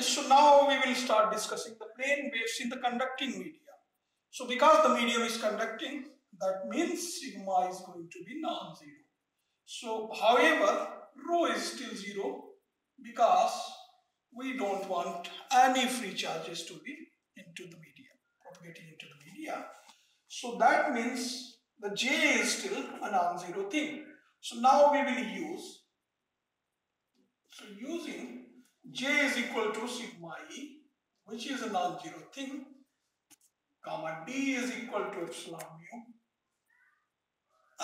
So now we will start discussing the plane waves in the conducting media. So because the medium is conducting, that means sigma is going to be non-zero. So however, rho is still zero because we don't want any free charges to be into the media, propagating into the media. So that means the J is still a non-zero thing. So now we will use, using J is equal to sigma E, which is a non-zero thing, comma D is equal to epsilon mu,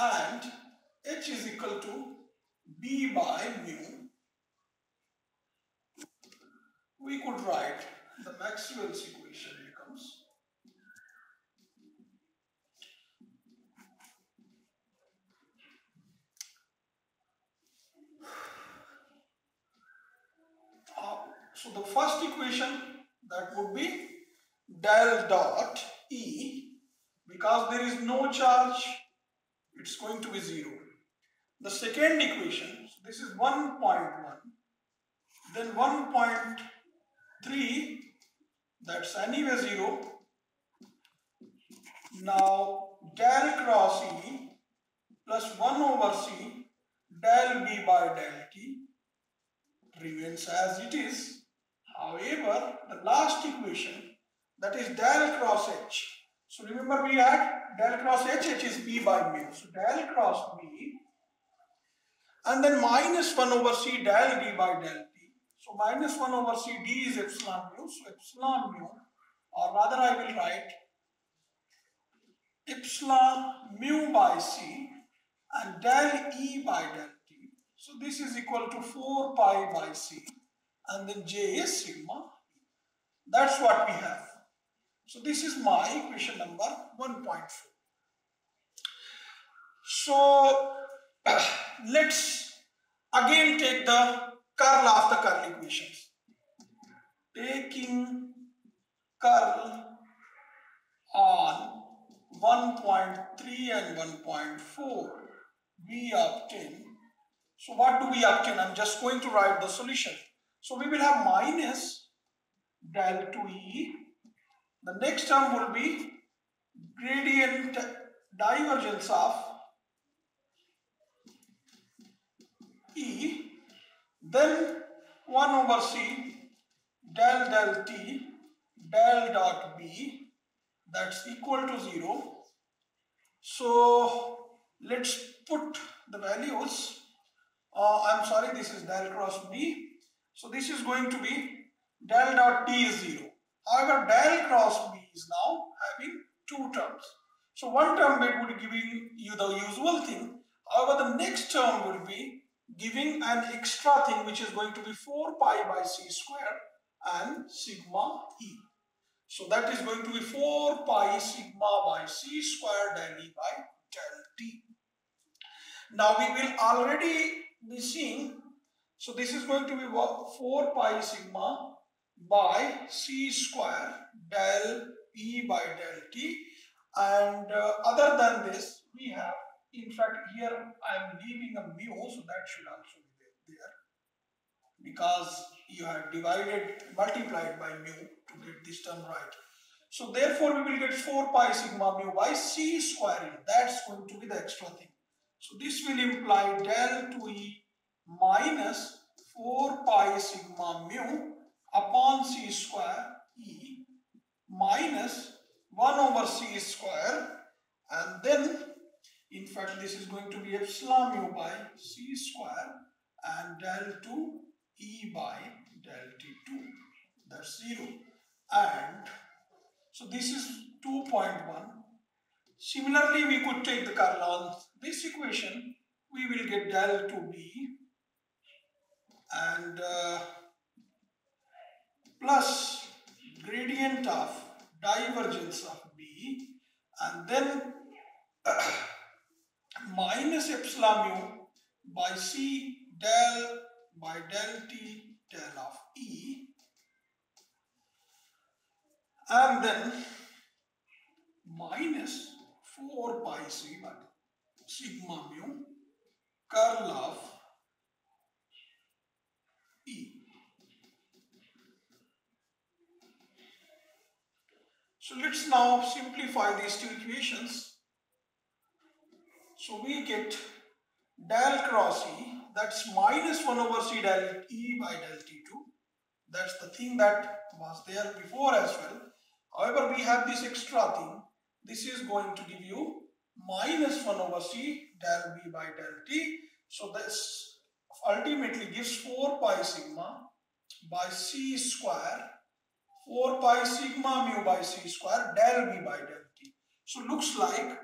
and H is equal to B by mu. We could write the Maxwell's equation becomes so the first equation, that would be del dot E, because there is no charge, it's going to be 0. The second equation, so this is 1.1, then 1.3, that's anyway 0. Now del cross E plus 1 over C del B by del T remains as it is. However, the last equation, that is del cross H. So remember we had del cross H, H is B by mu. So del cross B and then minus 1 over C del D by del T. So minus 1 over C, D is epsilon mu. So epsilon mu, or rather I will write epsilon mu by C and del E by del T. So this is equal to 4 pi by C, and then J is sigma. That's what we have. So this is my equation number 1.4. So let's again take the curl of the curl equations. Taking curl on 1.3 and 1.4, we obtain. So what do we obtain? I'm just going to write the solution. So we will have minus del 2E. The next term will be gradient divergence of E, then 1 over C del del T del dot B, that's equal to 0. So let's put the values. I'm sorry, this is del cross B. So this is going to be del dot T is 0. However, del cross B is now having two terms. So one term it would be giving you the usual thing. However, the next term will be giving an extra thing, which is going to be 4 pi by C square and sigma E. So that is going to be 4 pi sigma by C square del E by del T. Now we will already be seeing, so this is going to be 4 pi sigma by C square del E by del T, and other than this we have, in fact here I am leaving a mu, so that should also be there because you have multiplied by mu to get this term right. So therefore we will get 4 pi sigma mu by C square E. That's going to be the extra thing. So this will imply del 2E minus 4 pi sigma mu upon C square E minus 1 over C square, and then in fact this is going to be epsilon mu by C square and del 2 E by del T2, that's 0. And so this is 2.1. Similarly, we could take the curl on this equation. We will get del 2B and plus gradient of divergence of B, and then minus epsilon mu by C del by del T del of E, and then minus 4 pi sigma mu curl of E. So let's now simplify these two equations. So we get del cross E, that's minus 1 over C del E by del T2. That's the thing that was there before as well. However, we have this extra thing. This is going to give you minus 1 over C del B by del T. So this ultimately gives 4 pi sigma by C square, 4 pi sigma mu by C square del B by del T. So looks like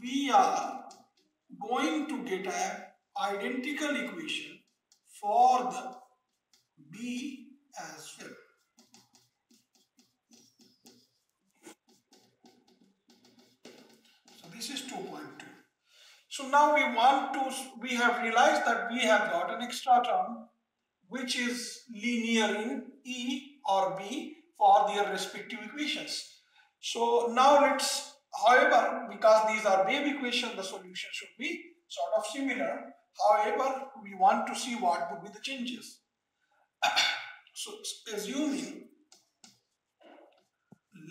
we are going to get an identical equation for the B as well. So this is 2.2. So now we have realized that we have got an extra term which is linear in E or B for their respective equations. So now let's, however, because these are wave equations, the solution should be sort of similar. However, we want to see what would be the changes. So assuming,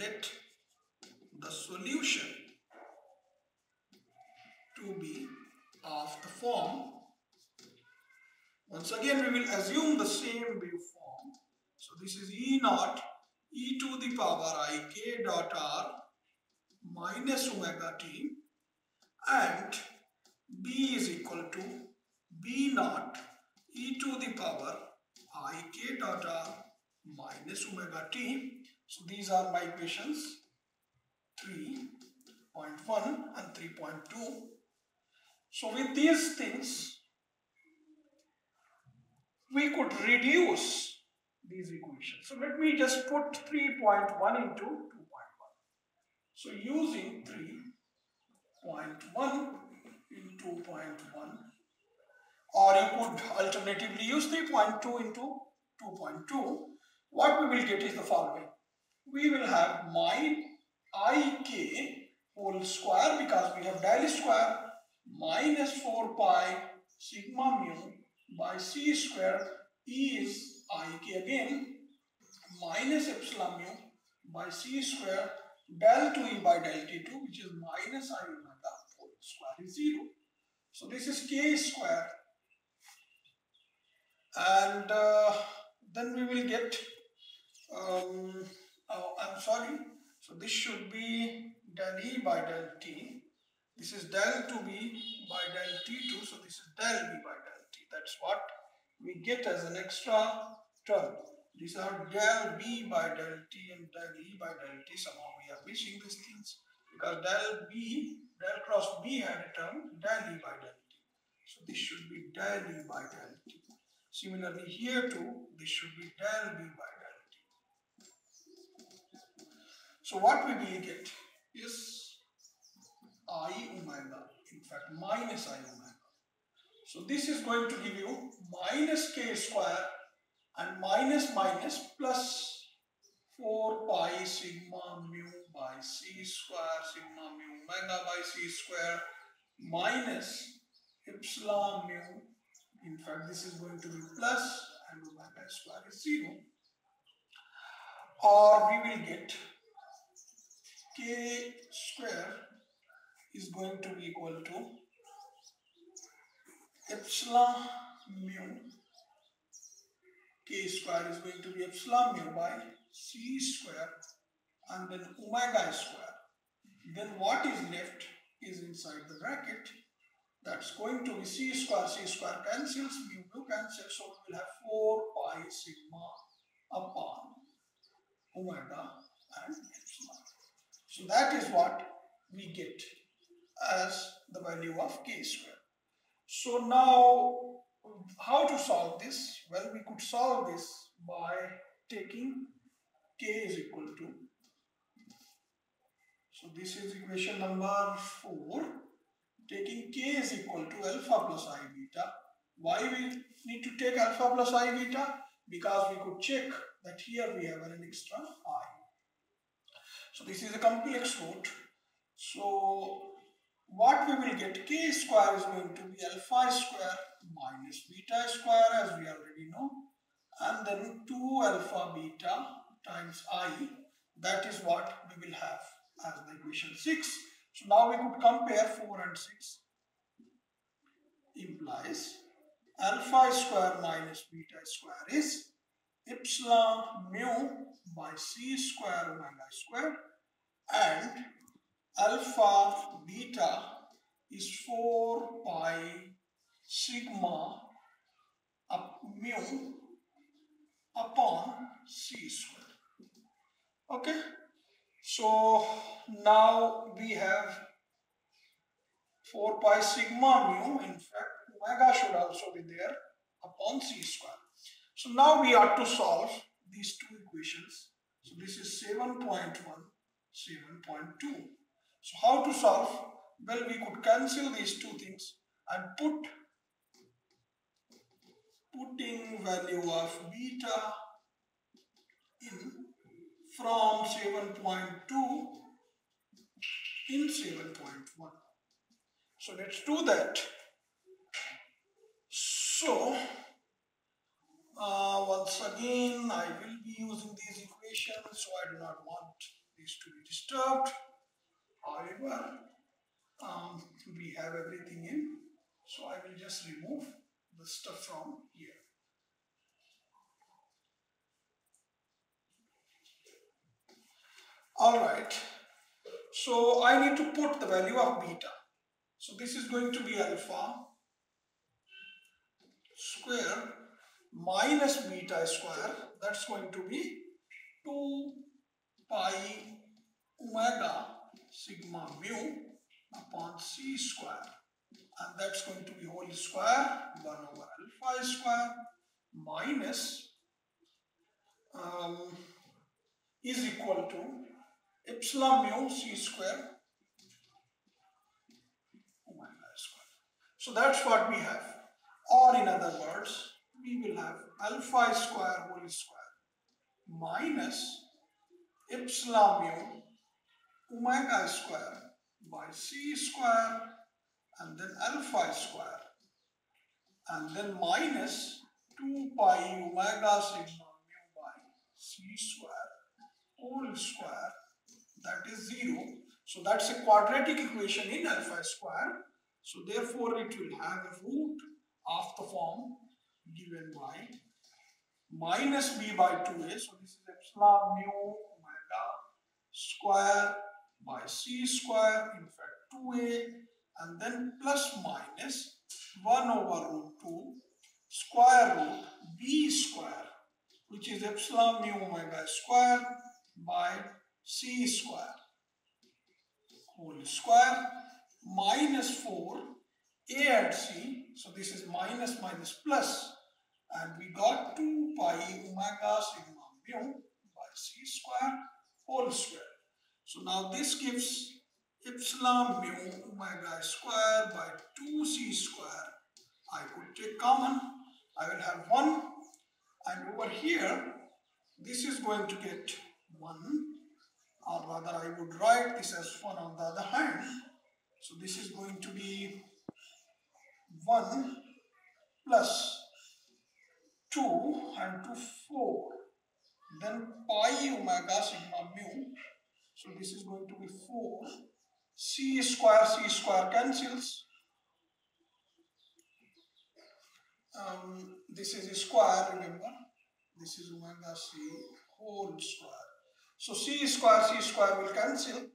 let the solution to be of the form, once again we will assume the same waveform. So this is E naught e to the power I k dot r minus omega t, and B is equal to B naught e to the power I k dot r minus omega t. So these are my equations 3.1 and 3.2. So with these things, we could reduce these equations. So let me just put 3.1 into 2.1. So using 3.1 in 2.1, or you could alternatively use 3.2 into 2.2, what we will get is the following. We will have my ik whole square, because we have del square, minus 4 pi sigma mu by c square is ik again, minus epsilon mu by c square del 2e by del t2, which is minus I omega whole square is 0. So this is k square, and then we will get, I'm sorry, so this should be del E by del T. This is del 2B by del T2, so this is del B by del T. That's what we get as an extra term. These are del B by del T and del E by del T. Somehow we are missing these things, because del cross B had a term del E by del T. So this should be del E by del T. Similarly here too, this should be del B by del T. So what we will get is I omega, in fact minus I omega. So this is going to give you minus k square and minus minus plus 4 pi sigma mu by c square, sigma mu omega by c square, minus epsilon mu, in fact this is going to be plus, and omega square is 0. Or we will get k square is going to be equal to epsilon mu, k square is going to be epsilon mu by c square, and then omega square. Then what is left is inside the bracket, that's going to be c square cancels, mu cancels, so we will have 4 pi sigma upon omega and epsilon. So that is what we get as the value of k square. So now, how to solve this? Well, we could solve this by taking k is equal to, so this is equation number 4, taking k is equal to alpha plus I beta. Why we need to take alpha plus I beta? Because we could check that here we have an extra I. So this is a complex root. So what we will get, k square is going to be alpha square minus beta square, as we already know, and then 2 alpha beta times I That is what we will have as the equation 6. So now we could compare 4 and 6. Implies alpha square minus beta square is epsilon mu by c square omega square, and alpha beta is 4 pi sigma mu upon c square. Okay, so now we have 4 pi sigma mu. In fact, omega should also be there upon c square. So now we are to solve these two equations. So this is 7.1, 7.2. So how to solve? Well, we could cancel these two things and putting value of beta in from 7.2 in 7.1. So let's do that. So once again, I will be using these equations, so I do not want these to be disturbed. However, we have everything in, so I will just remove the stuff from here. Alright, so I need to put the value of beta. So this is going to be alpha square minus beta square. That's going to be 2 pi omega sigma mu upon c square, and that's going to be whole square 1 over alpha square minus is equal to epsilon mu c square omega square. So that's what we have, or in other words, we will have alpha square whole square minus epsilon mu omega square by c square, and then alpha square, and then minus 2 pi omega sigma mu by c square whole square, that is 0. So that's a quadratic equation in alpha square. So therefore it will have a root of the form given by minus b by 2a. So this is epsilon mu omega square by c square, in fact 2a, and then plus minus 1 over root 2 square root b square, which is epsilon mu omega square by c square whole square minus 4 a and c. So this is minus minus plus, and we got 2 pi omega sigma mu by c square whole square. So now this gives epsilon mu omega square by 2c square. I could take common, I will have 1, and over here this is going to get 1, or rather I would write this as 1 on the other hand. So this is going to be 1 plus 2 and 2 4, then pi omega sigma mu. So this is going to be 4, c square cancels. This is a square, remember, this is omega c whole square. So c square will cancel,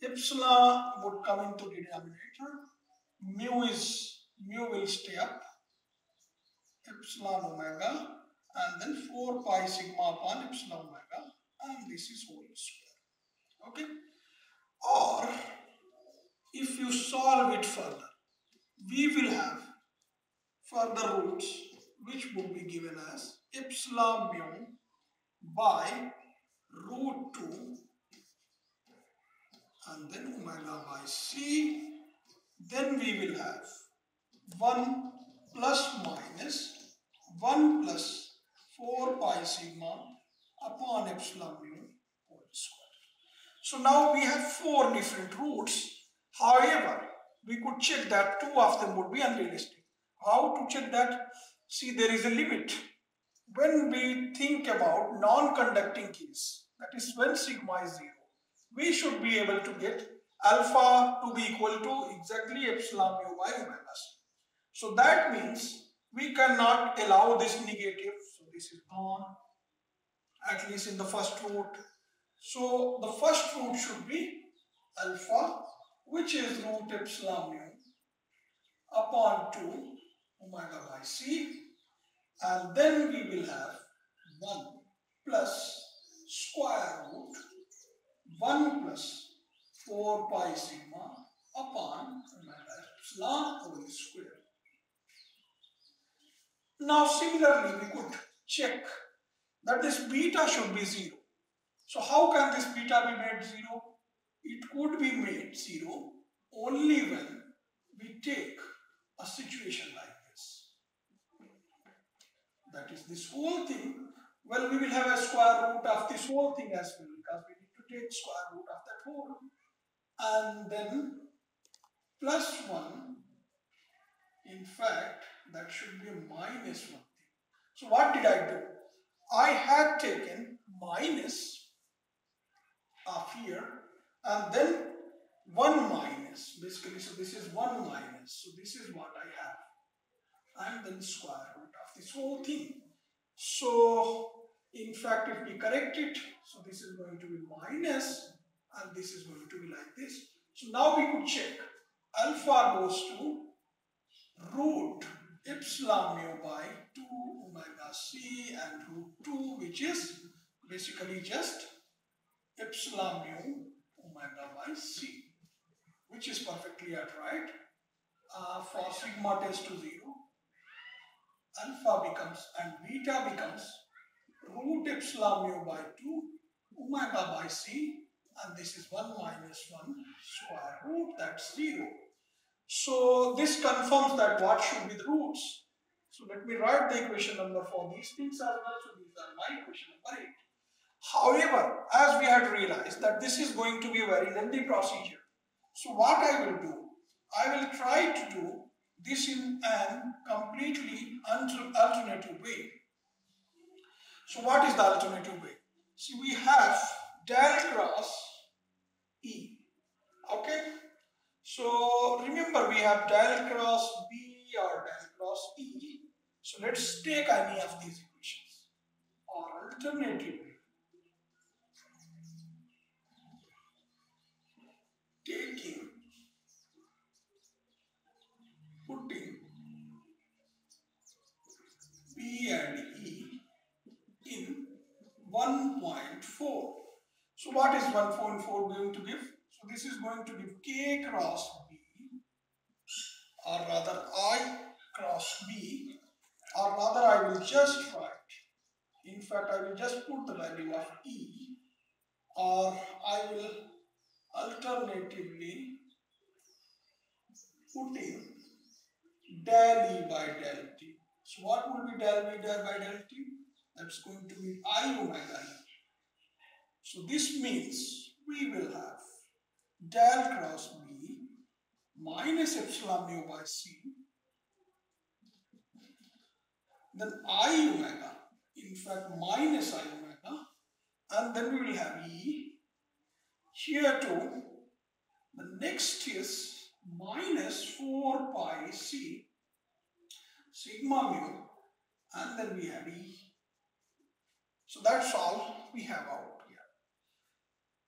epsilon would come into the denominator, mu will stay up, epsilon omega, and then 4 pi sigma upon epsilon omega, and this is whole square. Okay, or if you solve it further, we will have further roots which would be given as epsilon mu by root 2 and then omega by c. Then we will have 1 plus minus 1 plus 4 pi sigma upon epsilon mu whole square. So now we have 4 different roots. However, we could check that 2 of them would be unrealistic. How to check that? See, there is a limit. When we think about non-conducting case, that is when sigma is 0, we should be able to get alpha to be equal to exactly epsilon mu by omega c. So that means we cannot allow this negative, so this is gone, at least in the first root. So the first root should be alpha, which is root epsilon mu upon 2 omega by c, and then we will have 1 plus square root 1 plus 4 pi sigma upon omega epsilon whole square. Now similarly we could check that this beta should be 0. So how can this beta be made 0? It could be made 0 only when we take a situation like this. That is this whole thing. Well, we will have a square root of this whole thing as well, because we need to take square root of that whole. And then plus 1, in fact, that should be a minus 1 thing. So what did I do? I had taken minus of here and then 1 minus, basically, so this is 1 minus, so this is what I have, and then square root of this whole thing. So in fact, if we correct it, so this is going to be minus and this is going to be like this. So now we could check alpha goes to root epsilon mu by 2 omega c and root 2, which is basically just epsilon mu omega by c, which is perfectly at right. For sigma tends to 0, alpha becomes and beta becomes root epsilon mu by 2 omega by c, and this is 1 minus 1 square root, that's 0. So this confirms that what should be the roots. So let me write the equation number for these things as well. So these are my equation number 8. However, as we had realized that this is going to be a very lengthy procedure. So what I will do, I will try to do this in an completely alternative way. So what is the alternative way? See, we have del cross E. Okay. So remember, we have del cross B or del cross E. So let's take any of these equations. Or alternatively, putting B and E in 1.4. So what is 1.4 going to give? So this is going to give K cross B, or rather I cross B, or rather I will just write, in fact I will just put the value of E, or I will alternatively put in del E by del T. So what will be del V by del T? That's going to be I omega E. So this means we will have del cross B minus epsilon mu by C, then I omega, in fact minus I omega, and then we will have E. Here too, the next is minus 4 pi C sigma mu, and then we have E. So that's all we have out here.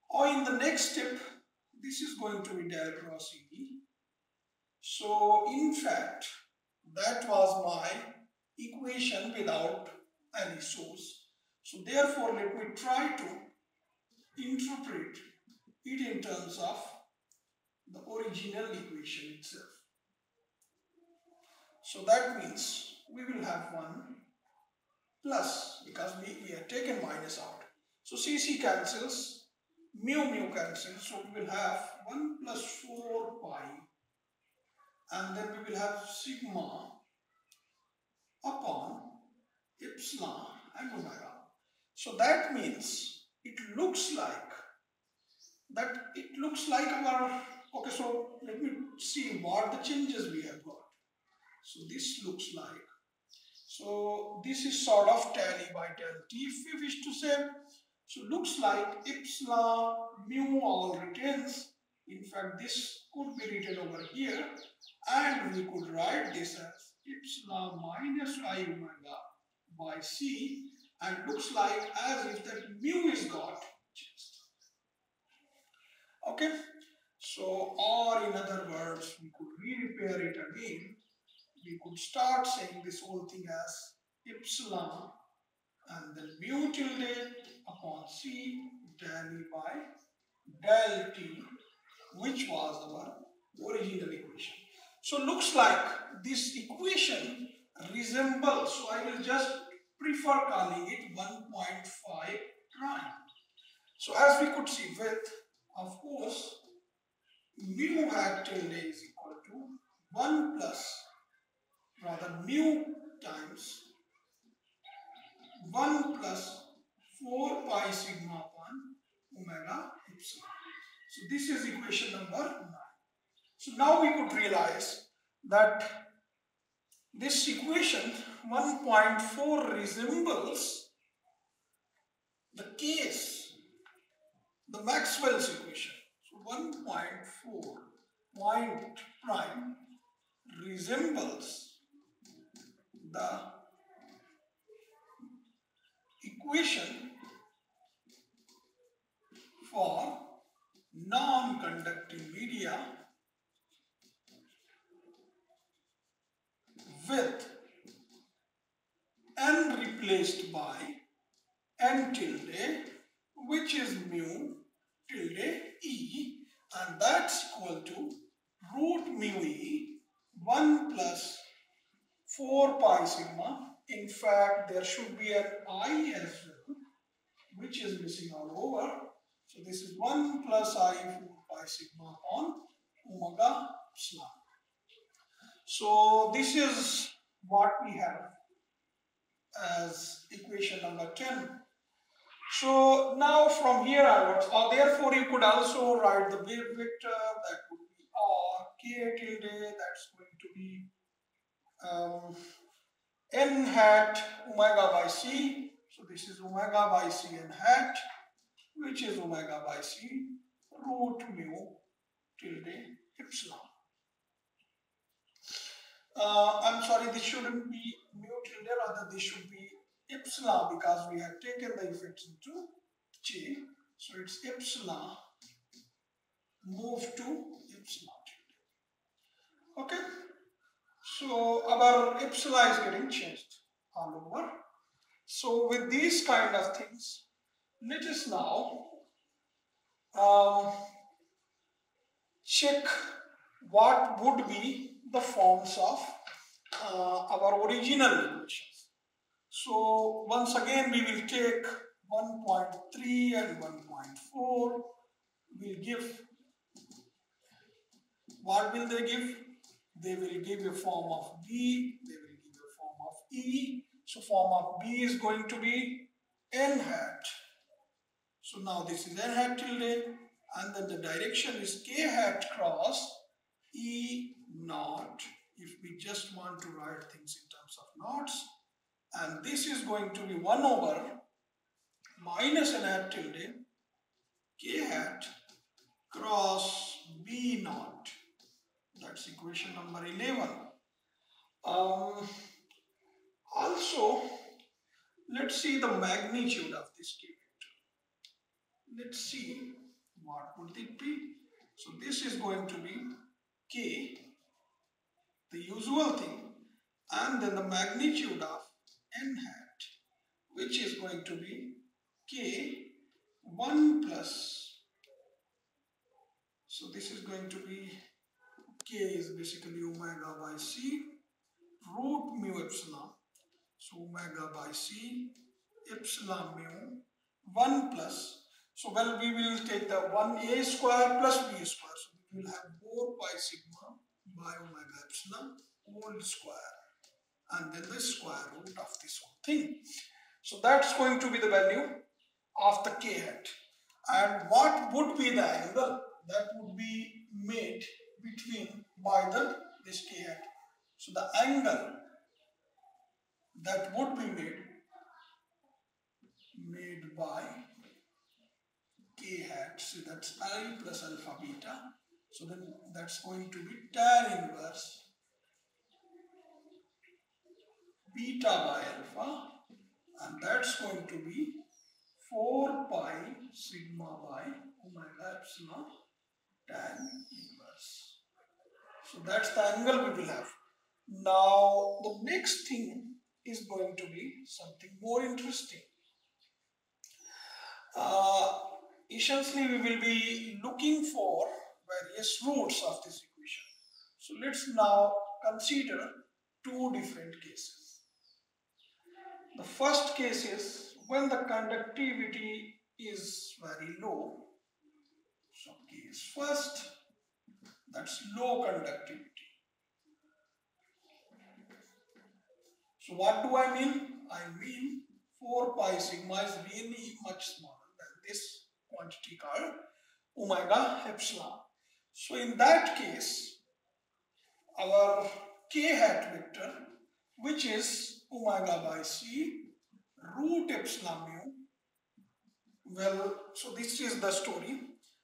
Or in the next step, this is going to be del cross E. So in fact, that was my equation without any source. So therefore, let me try to interpret it in terms of the original equation itself. So that means we will have 1 plus, because we have taken minus out. So CC cancels, mu cancels, so we will have 1 plus 4 pi, and then we will have sigma upon epsilon and omega. So that means it looks like our, okay, so let me see what the changes we have got. So this looks like, so this is sort of del E by del T if we wish to say. So looks like epsilon mu all retains. In fact, this could be written over here, and we could write this as epsilon minus I omega by C, and looks like as if that mu is got changed. Okay, so or in other words, we could re-repair it again. We could start saying this whole thing as epsilon and then mu tilde upon C del E by del T, which was our original equation. So looks like this equation resembles, so I will just prefer calling it 1.5 prime. So as we could see with, of course, mu hat tilde is equal to 1 plus, rather mu times 1 plus 4 pi sigma upon omega epsilon. So this is equation number 9. So now we could realize that this equation 1.4 resembles the case, the Maxwell's equation. So 1.4 point prime resembles the equation for non-conducting media with n replaced by n tilde, which is mu tilde e, and that's equal to root mu e 1 plus 4 pi sigma. In fact, there should be an I as well, which is missing all over. So this is 1 plus I 4 pi sigma upon omega epsilon. So this is what we have as equation number 10. So now from here onwards, or therefore you could also write the wave vector, that would be r k tilde, that's going to be n hat omega by c. So this is omega by c n hat, which is omega by c root mu tilde epsilon. I'm sorry, this shouldn't be mu tilde, rather this should be epsilon, because we have taken the effects into J. So it's epsilon move to epsilon tilde. Okay, so our epsilon is getting changed all over. So with these kind of things, let us now check what would be the forms of our original equations. So once again we will take 1.3 and 1.4. Will give, what will they give? They will give a form of B, they will give a form of E. So form of B is going to be n hat. So now this is n hat tilde, and then the direction is k hat cross E naught, if we just want to write things in terms of knots. And this is going to be 1 over minus n hat tilde k hat cross B naught. That's equation number 11. Also, let's see the magnitude of this k vector. Let's see what would it be. So this is going to be k, the usual thing, and then the magnitude of n hat, which is going to be k 1 plus. So this is going to be k is basically omega by c root mu epsilon. So omega by c epsilon mu 1 plus. So well, we will take the 1a square plus b square. So we will have 4 pi sigma by omega epsilon whole square, and then the square root of this whole thing. So that's going to be the value of the k hat. And what would be the angle that would be made between by this k hat? So the angle that would be made by k hat, so that's I plus alpha beta. So then that's going to be tan inverse beta by alpha, and that's going to be 4 pi sigma by omega epsilon tan inverse. So that's the angle we will have. Now the next thing is going to be something more interesting. Essentially we will be looking for various roots of this equation. So let's now consider two different cases. The first case is when the conductivity is very low. So case first, that's low conductivity. So what do I mean? I mean 4 pi sigma is really much smaller than this quantity called omega epsilon. So in that case, our k hat vector, which is omega by c root epsilon mu, well, so this is the story.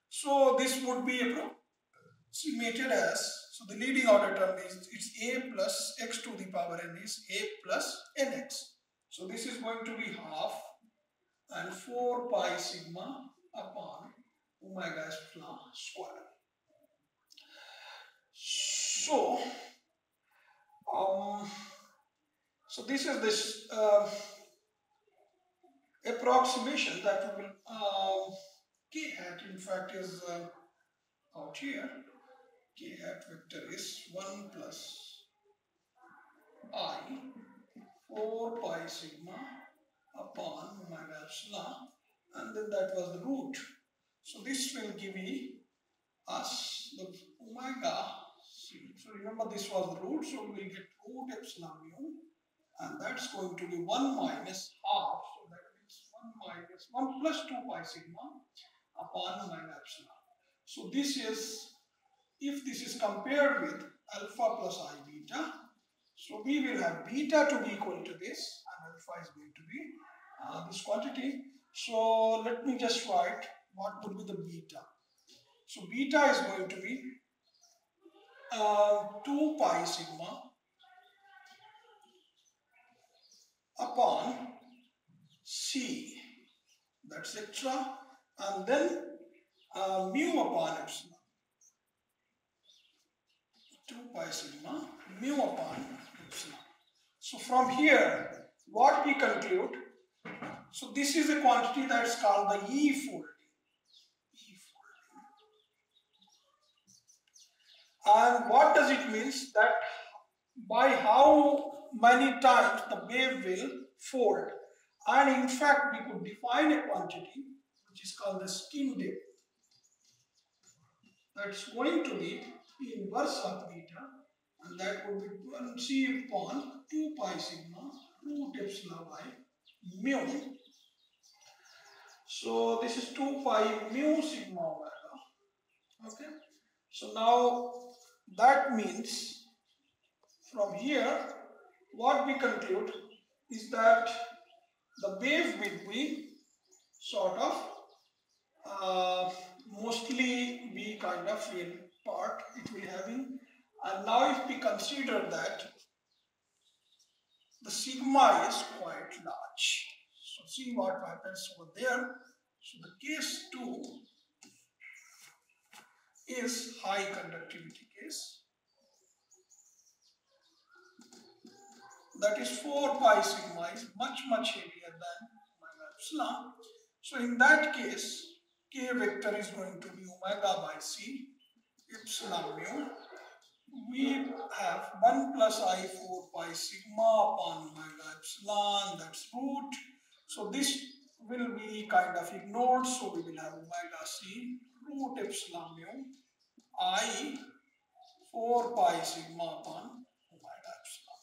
So this would be approximated as, so the leading order term is, it's a plus x to the power n is a plus nx. So this is going to be half and 4 pi sigma upon omega epsilon square. So this is this approximation that we will k hat in fact is out here. K hat vector is 1 plus I 4 pi sigma upon omega epsilon, and then that was the root. So this will give us the omega c. So remember this was the root, so we will get root epsilon mu, and that's going to be 1 minus half. So that means 1 minus 1 plus 2 pi sigma upon omega epsilon. So this is, if this is compared with alpha plus I beta, so we will have beta to be equal to this and alpha is going to be this quantity. So let me just write what would be the beta. So beta is going to be 2 pi sigma upon c, that's extra, and then mu upon epsilon. 2 pi sigma mu upon epsilon. So from here, what we conclude, so this is a quantity that's called the E folding. And what does it mean? That by how many times the wave will fold. And in fact, we could define a quantity which is called the skin depth. That's going to be inverse of beta, and that would be 1c upon 2 pi sigma root epsilon by mu. So this is 2 pi mu sigma omega. Okay. So now that means from here what we conclude is that the wave will be sort of mostly be kind of real part it will having. And now if we consider that the sigma is quite large, so see what happens over there. So the case 2 is high conductivity case, that is 4 pi sigma is much heavier than omega epsilon. So in that case k vector is going to be omega by c epsilon mu. We have 1 plus I 4 pi sigma upon omega epsilon, that's root. So this will be kind of ignored, so we will have omega c root epsilon mu I 4 pi sigma upon omega epsilon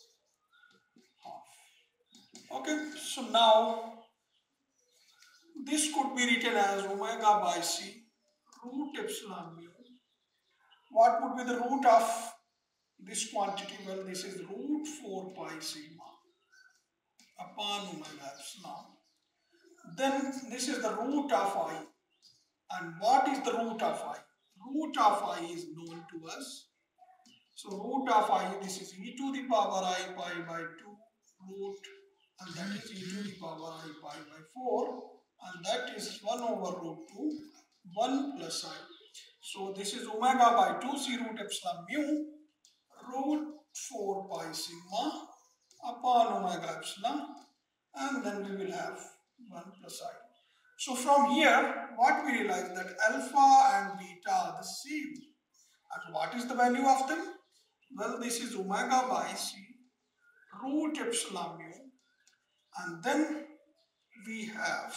half. Okay, so now this could be written as omega by c root epsilon mu. What would be the root of this quantity? Well, this is root 4 pi sigma upon omega epsilon. Then this is the root of I. And what is the root of I? Root of I is known to us. So root of I, this is e to the power I pi by 2 root, and that is e to the power I pi by 4, and that is 1 over root 2, 1 plus I. So this is omega by 2 c root epsilon mu root 4 pi sigma upon omega epsilon, and then we will have 1 plus I. So from here, what we realize that alpha and beta are the same. And what is the value of them? Well, this is omega by c root epsilon mu, and then we have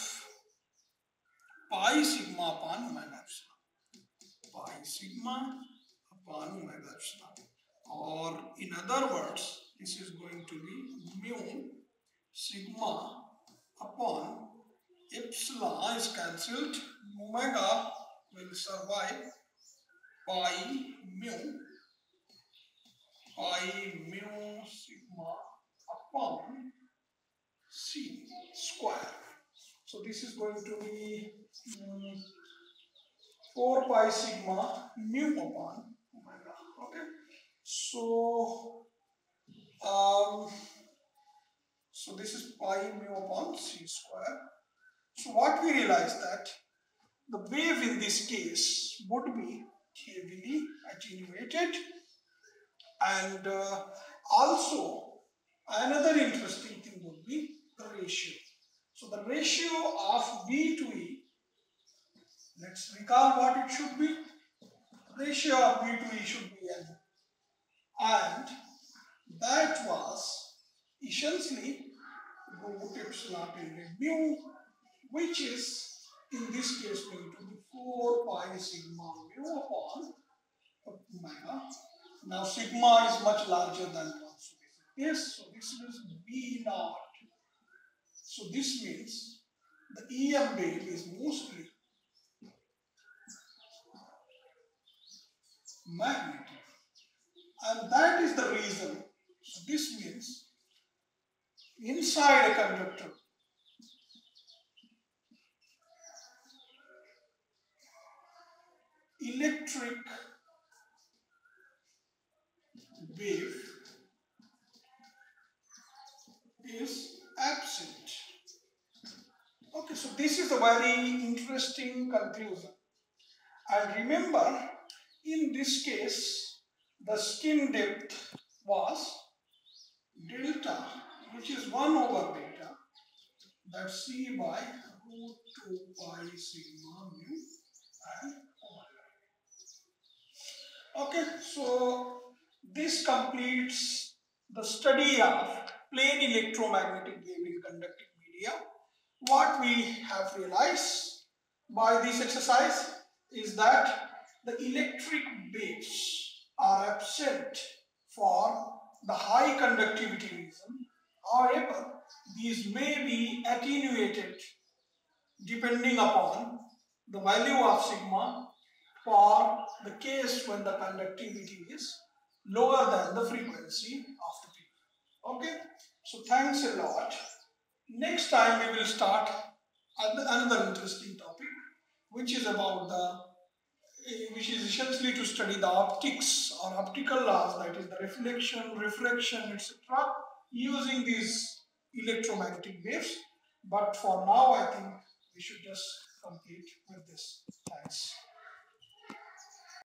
pi sigma upon omega epsilon. Pi sigma upon omega epsilon. Or in other words, this is going to be mu sigma upon epsilon is cancelled. Omega will survive. Pi mu sigma upon c square. So this is going to be 4 pi sigma mu upon omega. Okay. So so this is pi mu upon c square. So what we realize that the wave in this case would be heavily attenuated, and also another interesting thing would be the ratio. So the ratio of V to E, let's recall what it should be. Ratio of V to E should be N, and that was essentially root epsilon tilde mu, which is in this case going to be 4 pi sigma mu upon omega. Now sigma is much larger than 1, so yes, so this is B naught. So this means the EM wave is mostly magnetic, and that is the reason. So this means inside a conductor, electric wave is absent. Okay, so this is a very interesting conclusion. And remember, in this case, the skin depth was delta, which is 1 over beta, that's C by root 2 pi sigma mu and omega. Okay, so this completes the study of plane electromagnetic wave in conducting media. What we have realized by this exercise is that the electric waves are absent for the high conductivity reason. However, these may be attenuated depending upon the value of sigma for the case when the conductivity is lower than the frequency of the peak. Okay, so thanks a lot. Next time we will start another interesting topic, which is essentially to study the optics or optical laws, that is the reflection, refraction, etc., using these electromagnetic waves. But for now, I think we should just complete